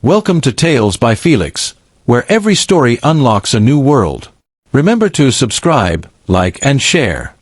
Welcome to Tales by Felix, where every story unlocks a new world. Remember to subscribe, like and share.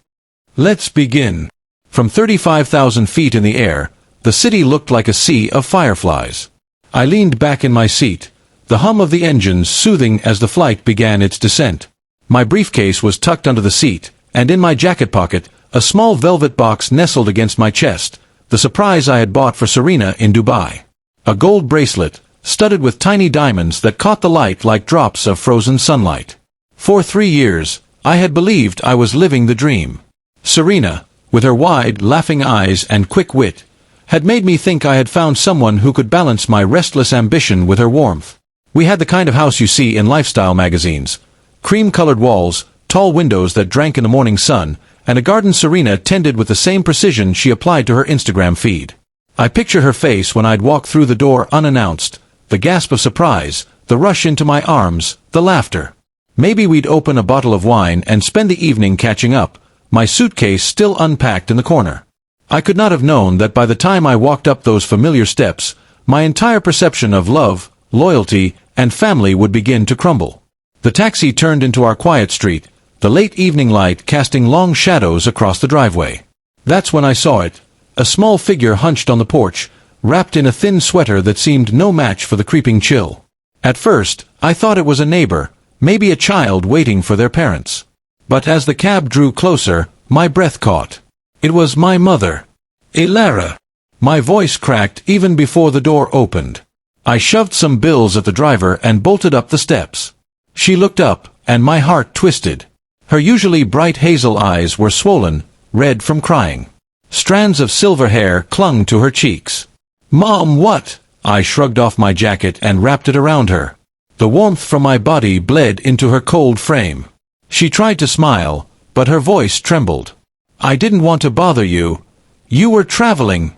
Let's begin. From 35,000 feet in the air, the city looked like a sea of fireflies. I leaned back in my seat, the hum of the engines soothing as the flight began its descent. My briefcase was tucked under the seat, and in my jacket pocket, a small velvet box nestled against my chest, the surprise I had bought for Serena in Dubai. A gold bracelet, studded with tiny diamonds that caught the light like drops of frozen sunlight. For 3 years, I had believed I was living the dream. Serena, with her wide, laughing eyes and quick wit, had made me think I had found someone who could balance my restless ambition with her warmth. We had the kind of house you see in lifestyle magazines. Cream-colored walls, tall windows that drank in the morning sun, and a garden Serena tended with the same precision she applied to her Instagram feed. I picture her face when I'd walk through the door unannounced, the gasp of surprise, the rush into my arms, the laughter. Maybe we'd open a bottle of wine and spend the evening catching up, my suitcase still unpacked in the corner. I could not have known that by the time I walked up those familiar steps, my entire perception of love, loyalty, and family would begin to crumble. The taxi turned into our quiet street, the late evening light casting long shadows across the driveway. That's when I saw it, a small figure hunched on the porch, wrapped in a thin sweater that seemed no match for the creeping chill. At first, I thought it was a neighbor, maybe a child waiting for their parents. But as the cab drew closer, my breath caught. It was my mother. Elara. My voice cracked even before the door opened. I shoved some bills at the driver and bolted up the steps. She looked up, and my heart twisted. Her usually bright hazel eyes were swollen, red from crying. Strands of silver hair clung to her cheeks. "Mom, what?" I shrugged off my jacket and wrapped it around her. The warmth from my body bled into her cold frame. She tried to smile, but her voice trembled. "I didn't want to bother you. You were traveling."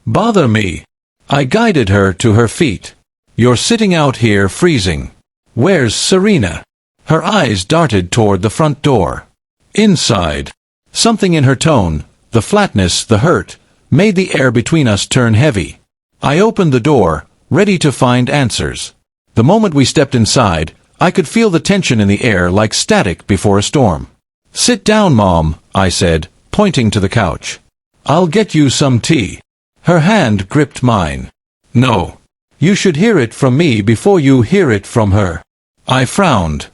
"Bother me?" I guided her to her feet. "You're sitting out here freezing. Where's Serena?" Her eyes darted toward the front door. "Inside." Something in her tone, the flatness, the hurt, made the air between us turn heavy. I opened the door, ready to find answers. The moment we stepped inside, I could feel the tension in the air like static before a storm. "Sit down, Mom," I said, pointing to the couch. "I'll get you some tea." Her hand gripped mine. "No. You should hear it from me before you hear it from her." I frowned.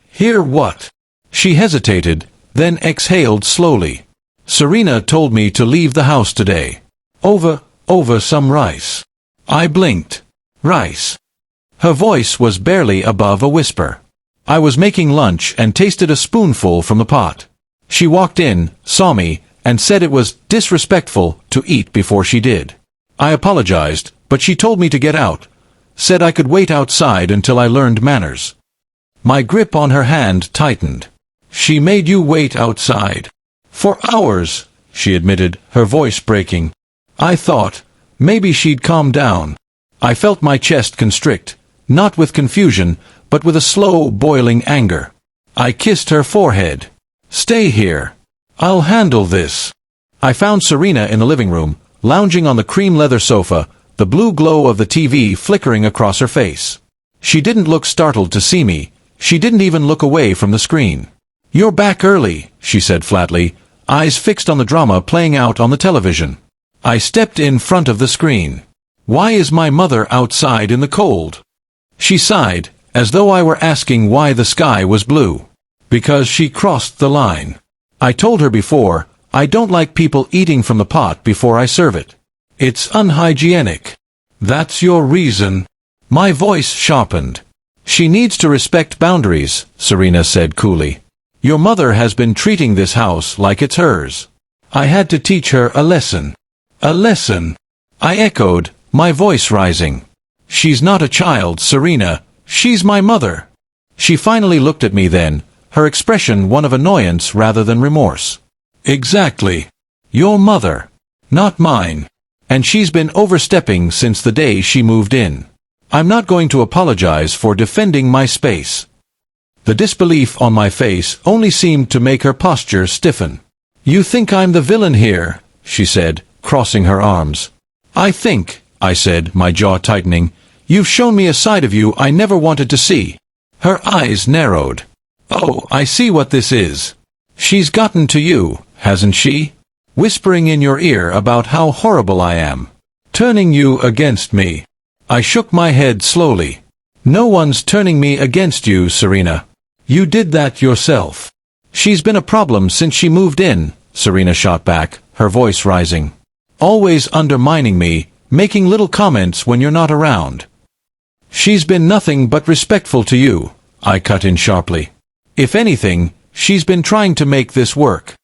"Hear what?" She hesitated, then exhaled slowly. "Serena told me to leave the house today. Over some rice." I blinked. "Rice?" Her voice was barely above a whisper. I was making lunch and tasted a spoonful from the pot. She walked in, saw me, and said it was disrespectful to eat before she did. I apologized, but she told me to get out, said I could wait outside until I learned manners. My grip on her hand tightened. "She made you wait outside?" "For hours," she admitted, her voice breaking. I thought, maybe she'd calm down. I felt my chest constrict, not with confusion, but with a slow, boiling anger. I kissed her forehead. "Stay here. I'll handle this." I found Serena in the living room, lounging on the cream leather sofa, the blue glow of the TV flickering across her face. She didn't look startled to see me. She didn't even look away from the screen. "You're back early," she said flatly, eyes fixed on the drama playing out on the television. I stepped in front of the screen. "Why is my mother outside in the cold?" She sighed, as though I were asking why the sky was blue. "Because she crossed the line. I told her before, I don't like people eating from the pot before I serve it. It's unhygienic." "That's your reason?" My voice sharpened. "She needs to respect boundaries," Serena said coolly. "Your mother has been treating this house like it's hers. I had to teach her a lesson." "A lesson?" I echoed, my voice rising. "She's not a child, Serena. She's my mother." She finally looked at me then, her expression one of annoyance rather than remorse. "Exactly. Your mother. Not mine. And she's been overstepping since the day she moved in. I'm not going to apologize for defending my space." The disbelief on my face only seemed to make her posture stiffen. "You think I'm the villain here," she said, crossing her arms. "I think," I said, my jaw tightening, You've shown me a side of you I never wanted to see. Her eyes narrowed. Oh, I see what this is. She's gotten to you, hasn't she? Whispering in your ear about how horrible I am. Turning you against me. I shook my head slowly. No one's turning me against you, Serena. You did that yourself. She's been a problem since she moved in, Serena shot back, her voice rising. Always undermining me, making little comments when you're not around. She's been nothing but respectful to you, I cut in sharply. If anything, she's been trying to make this work.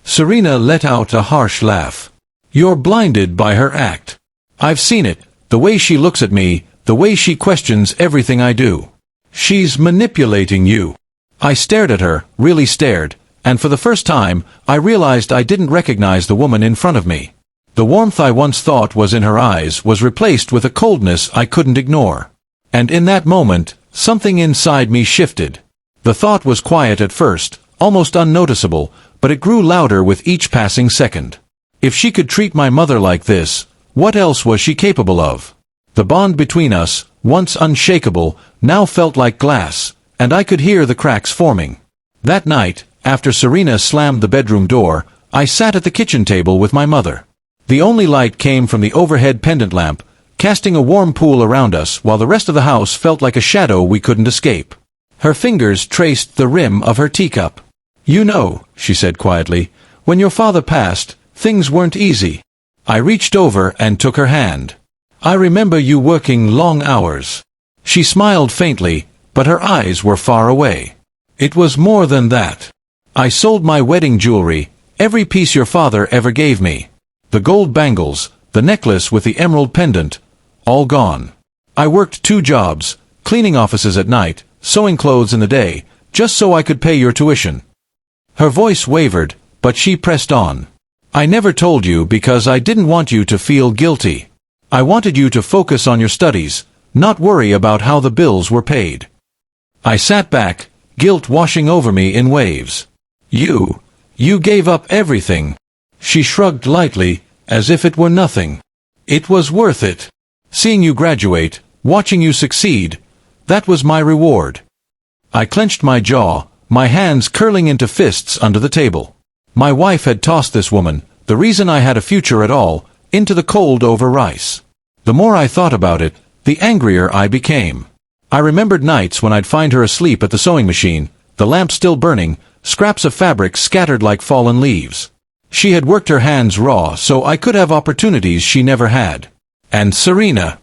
Serena let out a harsh laugh. You're blinded by her act. I've seen it, the way she looks at me, the way she questions everything I do. She's manipulating you. I stared at her, really stared, and for the first time, I realized I didn't recognize the woman in front of me. The warmth I once thought was in her eyes was replaced with a coldness I couldn't ignore. And in that moment, something inside me shifted. The thought was quiet at first, almost unnoticeable, but it grew louder with each passing second. If she could treat my mother like this, what else was she capable of? The bond between us, once unshakable, now felt like glass, and I could hear the cracks forming. That night, after Serena slammed the bedroom door, I sat at the kitchen table with my mother. The only light came from the overhead pendant lamp, casting a warm pool around us while the rest of the house felt like a shadow we couldn't escape. Her fingers traced the rim of her teacup. You know, she said quietly, when your father passed, things weren't easy. I reached over and took her hand. I remember you working long hours. She smiled faintly, but her eyes were far away. It was more than that. I sold my wedding jewelry, every piece your father ever gave me. The gold bangles, the necklace with the emerald pendant, all gone. I worked 2 jobs, cleaning offices at night, sewing clothes in the day, just so I could pay your tuition. Her voice wavered, but she pressed on. I never told you because I didn't want you to feel guilty. I wanted you to focus on your studies, not worry about how the bills were paid. I sat back, guilt washing over me in waves. You gave up everything. She shrugged lightly, as if it were nothing. It was worth it. Seeing you graduate, watching you succeed, that was my reward. I clenched my jaw, my hands curling into fists under the table. My wife had tossed this woman, the reason I had a future at all, into the cold over rice. The more I thought about it, the angrier I became. I remembered nights when I'd find her asleep at the sewing machine, the lamp still burning, scraps of fabric scattered like fallen leaves. She had worked her hands raw so I could have opportunities she never had. And Serena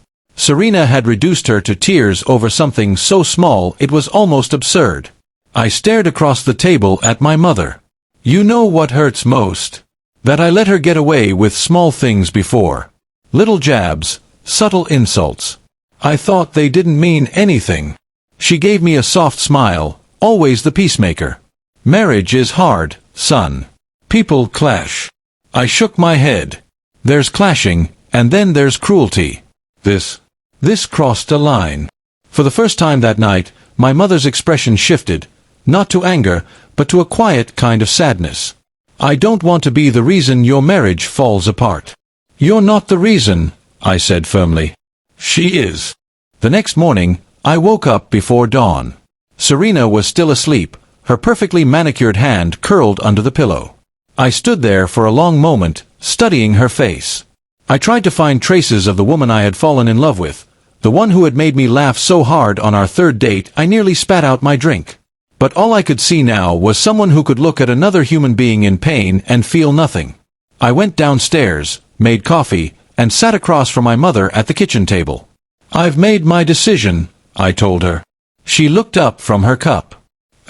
had reduced her to tears over something so small it was almost absurd. I stared across the table at my mother. You know what hurts most? That I let her get away with small things before. Little jabs, subtle insults. I thought they didn't mean anything. She gave me a soft smile, always the peacemaker. Marriage is hard, son. People clash. I shook my head. There's clashing, and then there's cruelty. This crossed a line. For the first time that night, my mother's expression shifted, not to anger, but to a quiet kind of sadness. I don't want to be the reason your marriage falls apart. You're not the reason, I said firmly. She is. The next morning, I woke up before dawn. Serena was still asleep, her perfectly manicured hand curled under the pillow. I stood there for a long moment, studying her face. I tried to find traces of the woman I had fallen in love with, the one who had made me laugh so hard on our 3rd date I nearly spat out my drink. But all I could see now was someone who could look at another human being in pain and feel nothing. I went downstairs, made coffee, and sat across from my mother at the kitchen table. I've made my decision, I told her. She looked up from her cup.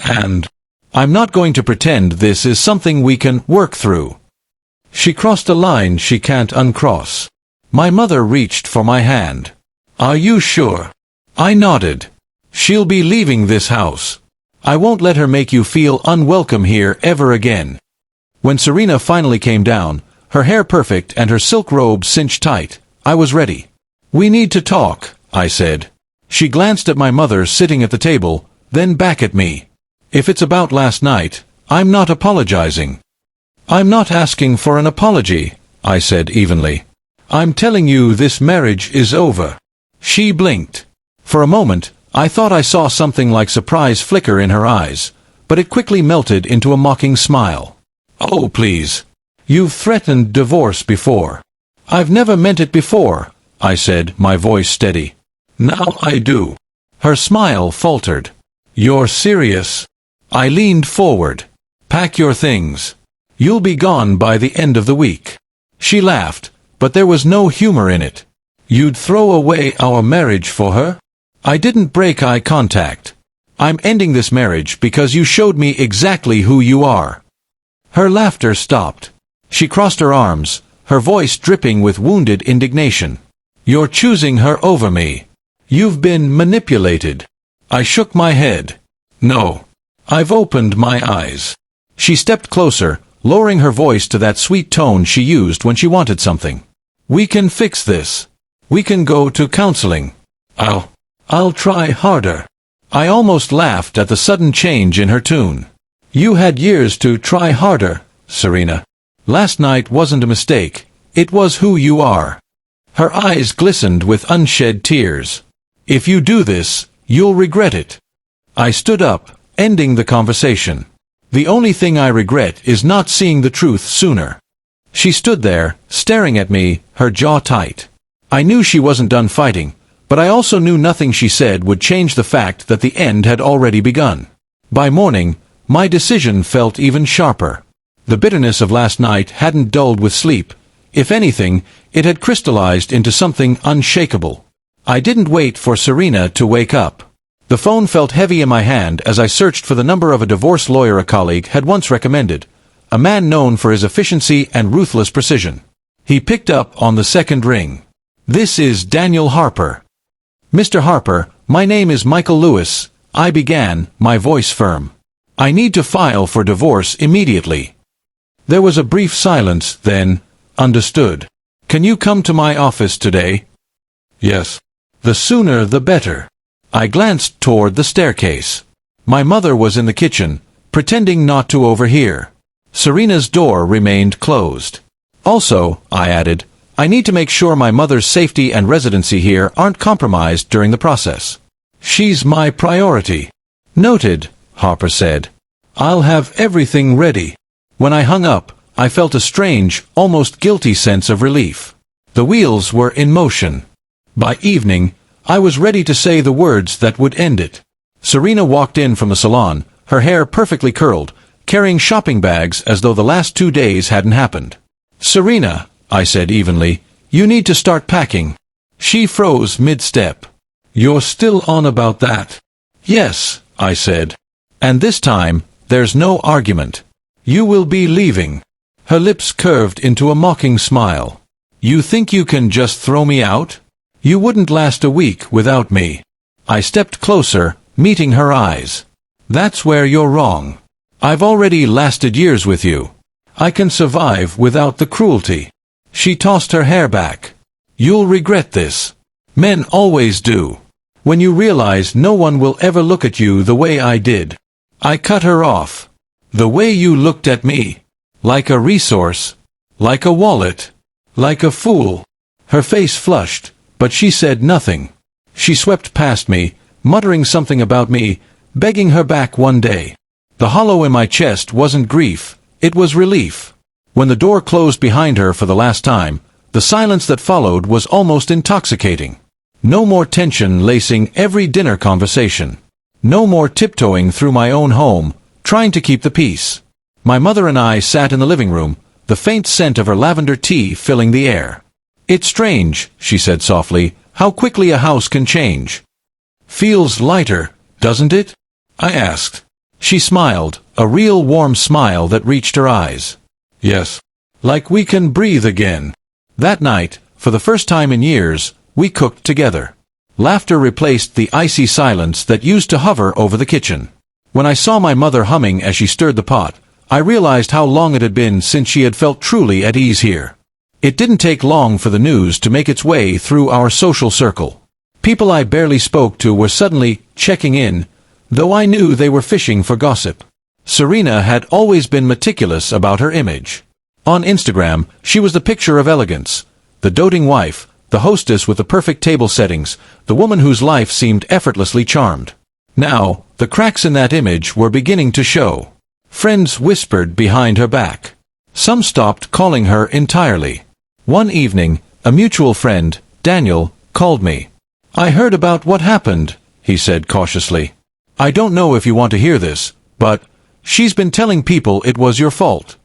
And I'm not going to pretend this is something we can work through. She crossed a line she can't uncross. My mother reached for my hand. Are you sure? I nodded. She'll be leaving this house. I won't let her make you feel unwelcome here ever again. When Serena finally came down, her hair perfect and her silk robe cinched tight, I was ready. We need to talk, I said. She glanced at my mother sitting at the table, then back at me. If it's about last night, I'm not apologizing. I'm not asking for an apology, I said evenly. I'm telling you this marriage is over. She blinked. For a moment, I thought I saw something like surprise flicker in her eyes, but it quickly melted into a mocking smile. "Oh, please. You've threatened divorce before." "I've never meant it before," I said, my voice steady. "Now I do." Her smile faltered. "You're serious?" I leaned forward. "Pack your things. You'll be gone by the end of the week." She laughed, but there was no humor in it. "You'd throw away our marriage for her?" I didn't break eye contact. "I'm ending this marriage because you showed me exactly who you are." Her laughter stopped. She crossed her arms, her voice dripping with wounded indignation. "You're choosing her over me. You've been manipulated." I shook my head. "No. I've opened my eyes." She stepped closer, lowering her voice to that sweet tone she used when she wanted something. "We can fix this. We can go to counseling. I'll try harder." I almost laughed at the sudden change in her tune. "You had years to try harder, Serena. Last night wasn't a mistake. It was who you are." Her eyes glistened with unshed tears. "If you do this, you'll regret it." I stood up, ending the conversation. "The only thing I regret is not seeing the truth sooner." She stood there, staring at me, her jaw tight. I knew she wasn't done fighting, but I also knew nothing she said would change the fact that the end had already begun. By morning, my decision felt even sharper. The bitterness of last night hadn't dulled with sleep. If anything, it had crystallized into something unshakable. I didn't wait for Serena to wake up. The phone felt heavy in my hand as I searched for the number of a divorce lawyer a colleague had once recommended, a man known for his efficiency and ruthless precision. He picked up on the second ring. "This is Daniel Harper." "Mr. Harper, my name is Michael Lewis," I began, my voice firm. "I need to file for divorce immediately." There was a brief silence, then, "Understood. Can you come to my office today?" "Yes." "The sooner the better." I glanced toward the staircase. My mother was in the kitchen, pretending not to overhear. Serena's door remained closed. "Also," I added, "I need to make sure my mother's safety and residency here aren't compromised during the process. She's my priority." "Noted," Harper said. "I'll have everything ready." When I hung up, I felt a strange, almost guilty sense of relief. The wheels were in motion. By evening, I was ready to say the words that would end it. Serena walked in from the salon, her hair perfectly curled, carrying shopping bags as though the last 2 days hadn't happened. "Serena," I said evenly, "you need to start packing." She froze mid-step. "You're still on about that?" "Yes," I said. "And this time, there's no argument. You will be leaving." Her lips curved into a mocking smile. "You think you can just throw me out? You wouldn't last a week without me." I stepped closer, meeting her eyes. "That's where you're wrong. I've already lasted years with you. I can survive without the cruelty." She tossed her hair back. "You'll regret this. Men always do. When you realize no one will ever look at you the way I did." I cut her off. "The way you looked at me. Like a resource. Like a wallet. Like a fool." Her face flushed, but she said nothing. She swept past me, muttering something about me, begging her back one day. The hollow in my chest wasn't grief, it was relief. When the door closed behind her for the last time, the silence that followed was almost intoxicating. No more tension lacing every dinner conversation. No more tiptoeing through my own home, trying to keep the peace. My mother and I sat in the living room, the faint scent of her lavender tea filling the air. "It's strange," she said softly, "how quickly a house can change." "Feels lighter, doesn't it?" I asked. She smiled, a real warm smile that reached her eyes. "Yes. Like we can breathe again." That night, for the first time in years, we cooked together. Laughter replaced the icy silence that used to hover over the kitchen. When I saw my mother humming as she stirred the pot, I realized how long it had been since she had felt truly at ease here. It didn't take long for the news to make its way through our social circle. People I barely spoke to were suddenly checking in, though I knew they were fishing for gossip. Serena had always been meticulous about her image. On Instagram, she was the picture of elegance, the doting wife, the hostess with the perfect table settings, the woman whose life seemed effortlessly charmed. Now, the cracks in that image were beginning to show. Friends whispered behind her back. Some stopped calling her entirely. One evening, a mutual friend, Daniel, called me. "I heard about what happened," he said cautiously. "I don't know if you want to hear this, but she's been telling people it was your fault."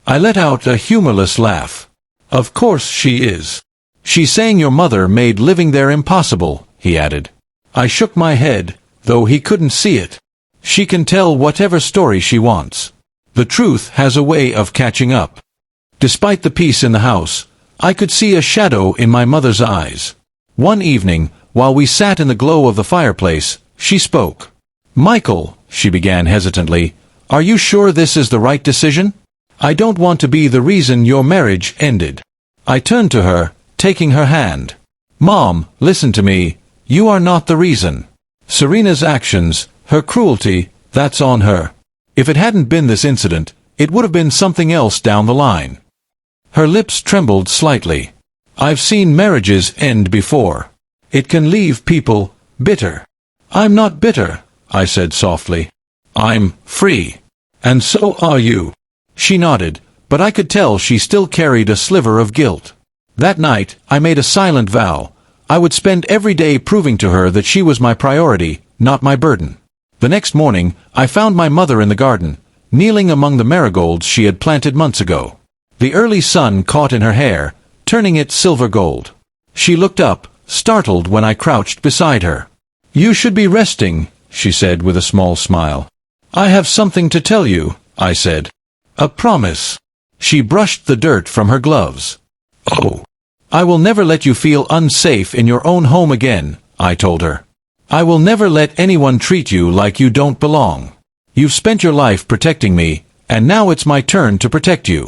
I let out a humorless laugh. "Of course she is. She's saying your mother made living there impossible," he added. I shook my head, though he couldn't see it. "She can tell whatever story she wants. The truth has a way of catching up." Despite the peace in the house, I could see a shadow in my mother's eyes. One evening, while we sat in the glow of the fireplace, she spoke. "Michael," she began hesitantly, "are you sure this is the right decision? I don't want to be the reason your marriage ended." I turned to her, taking her hand. "Mom, listen to me. You are not the reason. Serena's actions, her cruelty, that's on her. If it hadn't been this incident, it would have been something else down the line." Her lips trembled slightly. "I've seen marriages end before. It can leave people bitter." "I'm not bitter," I said softly. "I'm free. And so are you." She nodded, but I could tell she still carried a sliver of guilt. That night, I made a silent vow. I would spend every day proving to her that she was my priority, not my burden. The next morning, I found my mother in the garden, kneeling among the marigolds she had planted months ago. The early sun caught in her hair, turning it silver gold. She looked up, startled when I crouched beside her. "You should be resting," she said with a small smile. "I have something to tell you," I said. "A promise." She brushed the dirt from her gloves. "Oh. I will never let you feel unsafe in your own home again," I told her. "I will never let anyone treat you like you don't belong. You've spent your life protecting me, and now it's my turn to protect you."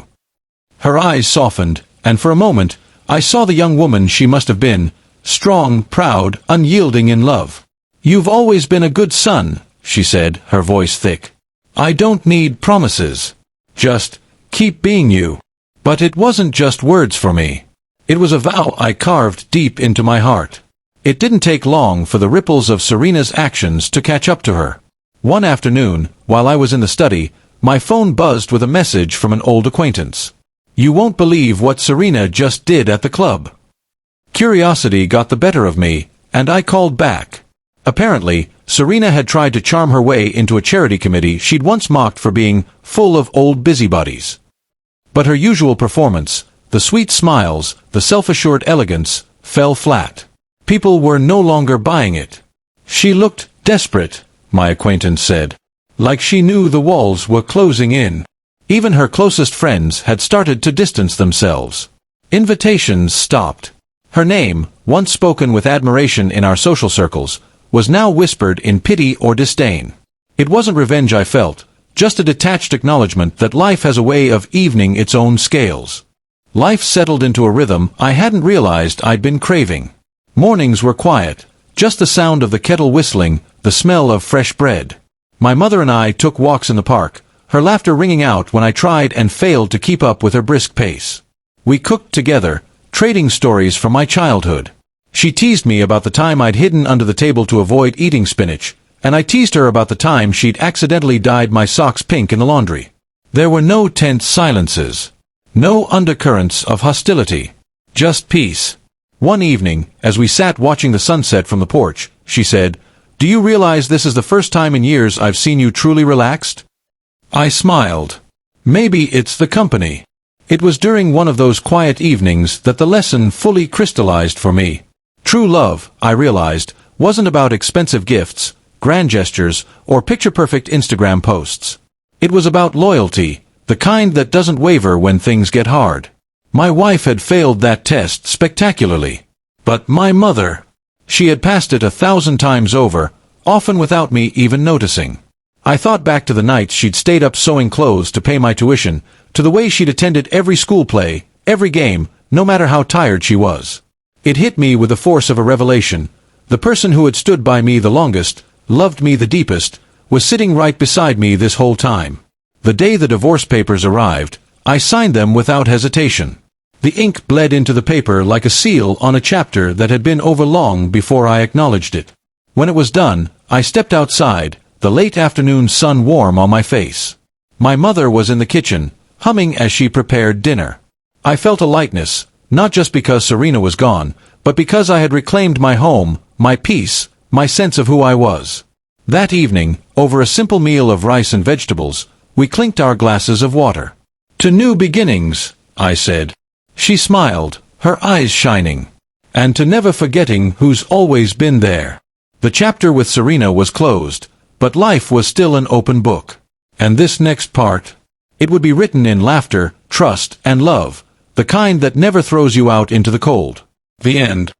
Her eyes softened, and for a moment, I saw the young woman she must have been, strong, proud, unyielding in love. "You've always been a good son," she said, her voice thick. "I don't need promises. Just keep being you." But it wasn't just words for me. It was a vow I carved deep into my heart. It didn't take long for the ripples of Serena's actions to catch up to her. One afternoon, while I was in the study, my phone buzzed with a message from an old acquaintance. "You won't believe what Serena just did at the club." Curiosity got the better of me, and I called back. Apparently, Serena had tried to charm her way into a charity committee she'd once mocked for being full of old busybodies. But her usual performance, the sweet smiles, the self-assured elegance, fell flat. People were no longer buying it. "She looked desperate," my acquaintance said. "Like she knew the walls were closing in." Even her closest friends had started to distance themselves. Invitations stopped. Her name, once spoken with admiration in our social circles, was now whispered in pity or disdain. It wasn't revenge I felt, just a detached acknowledgement that life has a way of evening its own scales. Life settled into a rhythm I hadn't realized I'd been craving. Mornings were quiet, just the sound of the kettle whistling, the smell of fresh bread. My mother and I took walks in the park, her laughter ringing out when I tried and failed to keep up with her brisk pace. We cooked together, trading stories from my childhood. She teased me about the time I'd hidden under the table to avoid eating spinach, and I teased her about the time she'd accidentally dyed my socks pink in the laundry. There were no tense silences. No undercurrents of hostility. Just peace. One evening, as we sat watching the sunset from the porch, she said, "Do you realize this is the first time in years I've seen you truly relaxed?" I smiled. Maybe it's the company. It was during one of those quiet evenings that the lesson fully crystallized for me. True love, I realized, wasn't about expensive gifts, grand gestures, or picture-perfect Instagram posts. It was about loyalty, the kind that doesn't waver when things get hard. My wife had failed that test spectacularly. But my mother, she had passed it 1,000 times over, often without me even noticing. I thought back to the nights she'd stayed up sewing clothes to pay my tuition, to the way she'd attended every school play, every game, no matter how tired she was. It hit me with the force of a revelation. The person who had stood by me the longest, loved me the deepest, was sitting right beside me this whole time. The day the divorce papers arrived, I signed them without hesitation. The ink bled into the paper like a seal on a chapter that had been over long before I acknowledged it. When it was done, I stepped outside, the late afternoon sun warm on my face. My mother was in the kitchen, humming as she prepared dinner. I felt a lightness, not just because Serena was gone, but because I had reclaimed my home, my peace, my sense of who I was. That evening, over a simple meal of rice and vegetables, we clinked our glasses of water. "To new beginnings," I said. She smiled, her eyes shining. "And to never forgetting who's always been there." The chapter with Serena was closed, but life was still an open book. And this next part? It would be written in laughter, trust, and love, the kind that never throws you out into the cold. The end.